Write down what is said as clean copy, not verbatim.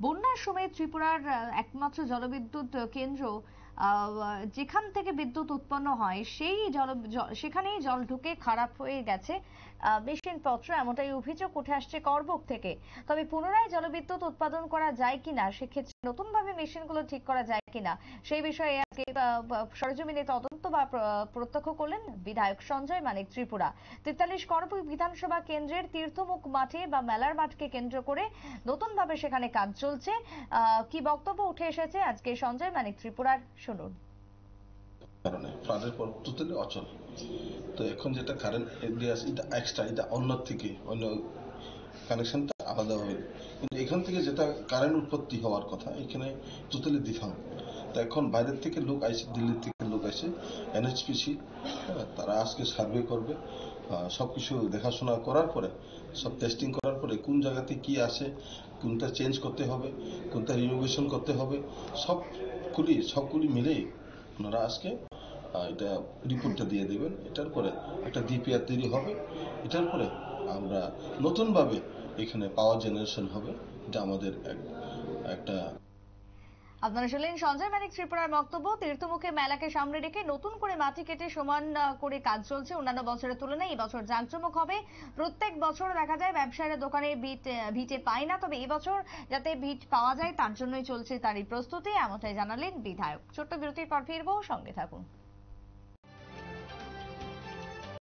বন্যার সময় ত্রিপুরার একমাত্র জলবিদ্যুৎ কেন্দ্র যেখান থেকে বিদ্যুৎ উৎপন্ন হয় সেই সেখানেই জল ঢুকে খারাপ হয়ে গেছে মেশিন পত্র, এমনটাই অভিযোগ উঠে আসছে করবুক থেকে। তবে পুনরায় জলবিদ্যুৎ উৎপাদন করা যায় কিনা, সেক্ষেত্রে নতুন ভাবে মেশিনগুলো ঠিক করা যায় কিনা, সেই বিষয়ে আজকে সরেজমিনে তদন্ত বা প্রত্যক্ষ করলেন বিধায়ক সঞ্জয় মানিক ত্রিপুরা। 43 করবুক বিধানসভা কেন্দ্রের তীর্থমুখ মাঠে বা মেলার মাঠকে কেন্দ্র করে নতুন ভাবে সেখানে কাজ চলছে। কি বক্তব্য উঠে এসেছে আজকে সঞ্জয় মানিক ত্রিপুরার, শুনুন। কারণে ফ্লাডের পর টোটালি অচল। তো এখন যেটা কারেন্ট এরিয়া আছে এটা এক্সট্রা, এটা অন্য থেকে অন্য কানেকশনটা আলাদা হবে, কিন্তু এখান থেকে যেটা কারেন্ট উৎপত্তি হওয়ার কথা এখানে টোটালি ডিফারেন্ট। তো এখন বাইরের থেকে লোক আসে, দিল্লি থেকে লোক আসে, এনএইচপিসি, তারা আজকে সার্ভে করবে, সবকিছু দেখাশোনা করার পরে, সব টেস্টিং করার পরে কোন জায়গাতে কি আসে, কোনটা চেঞ্জ করতে হবে, কোনটা রিনোভেশন করতে হবে, সবগুলি মিলেই ওনারা আজকে এটা রিপোর্টটা দিয়ে দেবেন। এটার পরে একটা ডিপিআর তৈরি হবে, এটার পরে আমরা নতুনভাবে এখানে পাওয়ার জেনারেশন হবে। এটা আমাদের একটা। আপনারা শুনলেন সঞ্জয় মানিক ত্রিপুরার বক্তব্য। তীর্থমুখে মেলাকে সামনে রেখে নতুন করে মাটি কেটে সমান করে কাজ চলছে। অন্যান্য বছরের তুলনায় এই বছর জাঁকজমক হবে। প্রত্যেক বছর দেখা যায় ব্যবসায়ীরা দোকানে ভিটে পায় না, তবে এবছর যাতে ভিট পাওয়া যায় তার জন্যই চলছে তারই প্রস্তুতি, এমনটাই জানালেন বিধায়ক। ছোট্ট বিরতির পর ফিরবো, সঙ্গে থাকুন।